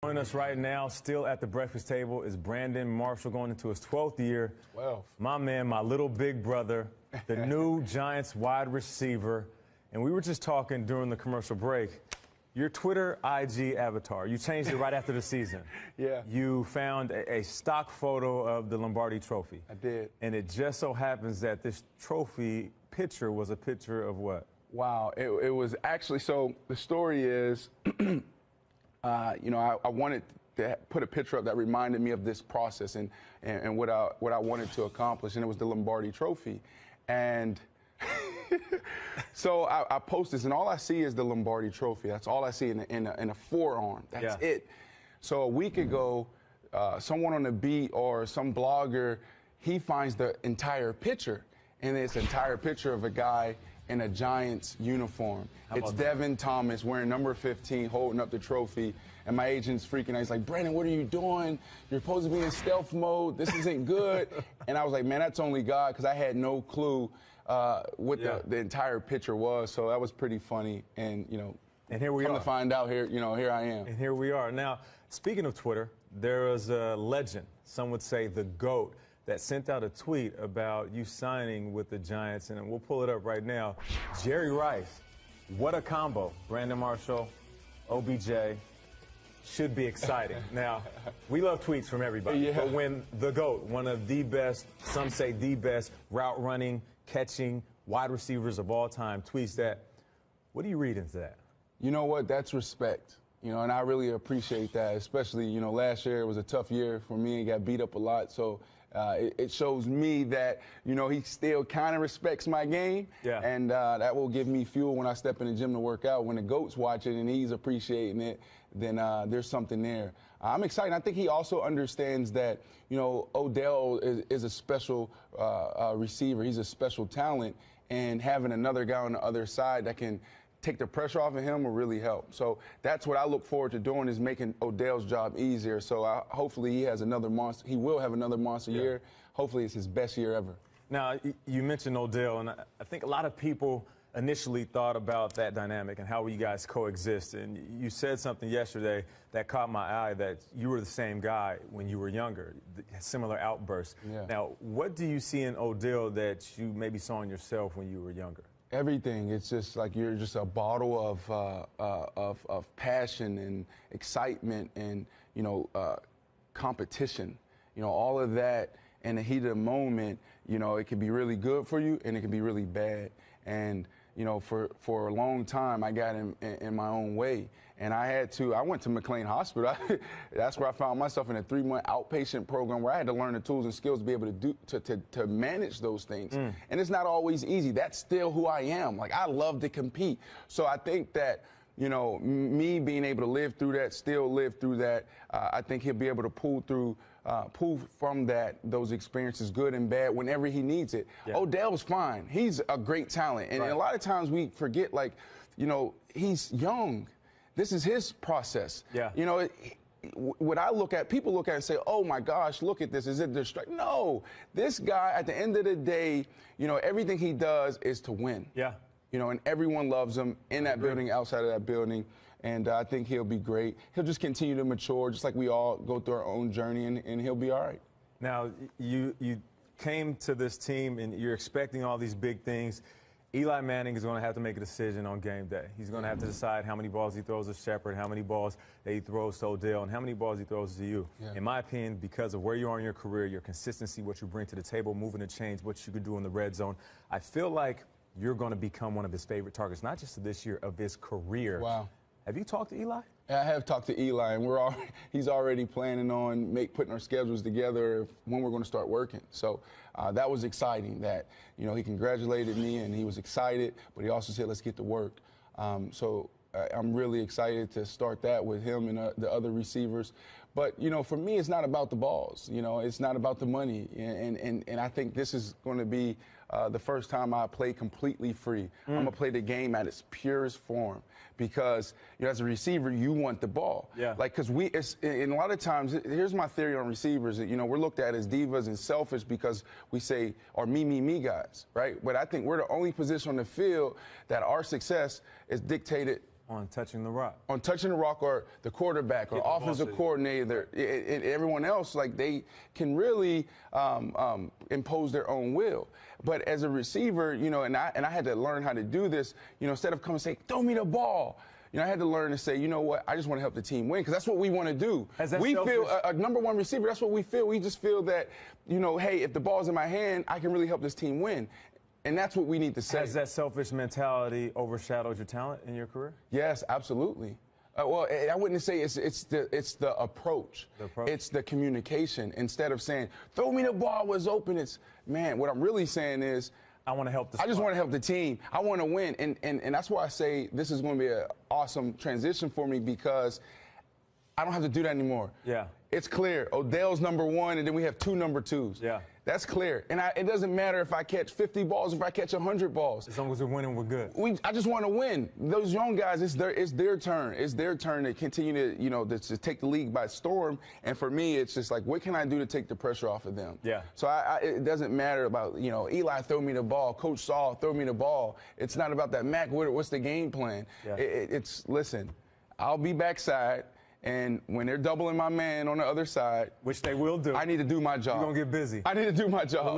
Joining us right now, still at the breakfast table, is Brandon Marshall, going into his 12th year. My man, my little big brother, the new Giants wide receiver. And we were just talking during the commercial break. Your Twitter IG avatar, you changed it right after the season. Yeah. You found a stock photo of the Lombardi Trophy. I did. And it just so happens that this trophy picture was a picture of what? Wow. It was actually, so the story is, I wanted to put a picture up that reminded me of this process and what I wanted to accomplish, and it was the Lombardi Trophy. And so I post this, and all I see is the Lombardi Trophy. That's all I see in a forearm. That's it. So a week ago, someone on the beat or some blogger, he finds the entire picture, and it's an entire picture of a guy in a Giants uniform. It's Devin Thomas wearing number 15, holding up the trophy. And my agent's freaking out. He's like, Brandon, what are you doing? You're supposed to be in stealth mode. This isn't good. And I was like, man, that's only God, because I had no clue what the entire picture was. So that was pretty funny. And, and here we are. Come to find out, here I am. And here we are. Now, speaking of Twitter, there was a legend, some would say the GOAT, that sent out a tweet about you signing with the Giants, and we'll pull it up right now. Jerry Rice, what a combo. Brandon Marshall, OBJ, should be exciting. Now, we love tweets from everybody, but when the GOAT, one of the best, some say the best, route running, catching, wide receivers of all time, tweets that, what do you read into that? You know what? That's respect. And I really appreciate that, especially, last year it was a tough year for me and got beat up a lot. So it shows me that, he still kind of respects my game. And that will give me fuel when I step in the gym to work out. When the GOAT's watching and he's appreciating it, then there's something there. I'm excited. I think he also understands that, Odell is a special receiver. He's a special talent. And having another guy on the other side that can take the pressure off of him will really help. So that's what I look forward to doing, is making Odell's job easier. So hopefully he has another monster. He will have another monster year. Hopefully it's his best year ever. Now, you mentioned Odell, and I think a lot of people initially thought about that dynamic and how you guys coexist. And you said something yesterday that caught my eye, that you were the same guy when you were younger, similar outbursts. Now, what do you see in Odell that you maybe saw in yourself when you were younger? Everything. It's just like you're just a bottle of passion and excitement and, competition. All of that in the heat of the moment, it can be really good for you and it can be really bad. And, for a long time, I got in my own way. And I went to McLean Hospital. That's where I found myself in a 3-month outpatient program where I had to learn the tools and skills to be able to manage those things. And it's not always easy. That's still who I am. Like, I love to compete. So I think that, me being able to live through that, still live through that, I think he'll be able to pull from those experiences, good and bad, whenever he needs it. Odell's fine. He's a great talent. And a lot of times we forget, he's young. This is his process. What I look at, people look at it and say, oh my gosh, look at this. Is it distract? No. This guy, at the end of the day, everything he does is to win. And everyone loves him in that building, outside of that building. And I think he'll be great. He'll just continue to mature, just like we all go through our own journey, and he'll be all right. Now, you came to this team, and you're expecting all these big things. Eli Manning is going to have to make a decision on game day. He's going to have to decide how many balls he throws to Shepard, how many balls that he throws to Odell, and how many balls he throws to you. In my opinion, because of where you are in your career, your consistency, what you bring to the table, moving the chains, what you could do in the red zone, I feel like you're going to become one of his favorite targets, not just this year, of his career. Wow. Have you talked to Eli? I have talked to Eli, and he's already planning on putting our schedules together when we're going to start working. So that was exciting that, he congratulated me and he was excited, but he also said, let's get to work. So I'm really excited to start that with him and the other receivers. But, for me, it's not about the balls. It's not about the money. And I think this is going to be the first time I play completely free. I'm going to play the game at its purest form because, as a receiver, you want the ball. Because and a lot of times, here's my theory on receivers, that, we're looked at as divas and selfish because we say, or me guys, right? But I think we're the only position on the field that our success is dictated On touching the rock. On touching the rock, or the quarterback, or offensive coordinator, and everyone else, like, they can really impose their own will. But as a receiver, you know, and I had to learn how to do this, you know, instead of coming and saying, throw me the ball. You know, I had to learn to say, you know what, I just want to help the team win, because that's what we want to do. We feel a number one receiver, that's what we feel. We just feel that, you know, hey, if the ball's in my hand, I can really help this team win. And that's what we need to say. Has that selfish mentality overshadowed your talent in your career? Yes, absolutely. Well, I wouldn't say it's the approach. It's the communication. Instead of saying, throw me the ball, was open, it's, man, what I'm really saying is, I want to help the I just want to help the team. I want to win. And that's why I say this is going to be an awesome transition for me, because I don't have to do that anymore. Yeah. It's clear. Odell's number one, and then we have 2 number 2s. Yeah. That's clear. And it doesn't matter if I catch 50 balls, if I catch 100 balls. As long as we're winning, we're good. I just want to win. Those young guys, it's their turn. It's their turn to continue to, you know, to take the league by storm. And for me, it's just like, what can I do to take the pressure off of them? Yeah. So it doesn't matter about, you know, Eli, throw me the ball. Coach Saul, throw me the ball. It's not about that. Mac, what's the game plan? Yeah. Listen, I'll be backside. And when they're doubling my man on the other side, which they will do, I need to do my job. You're going to get busy. I need to do my job.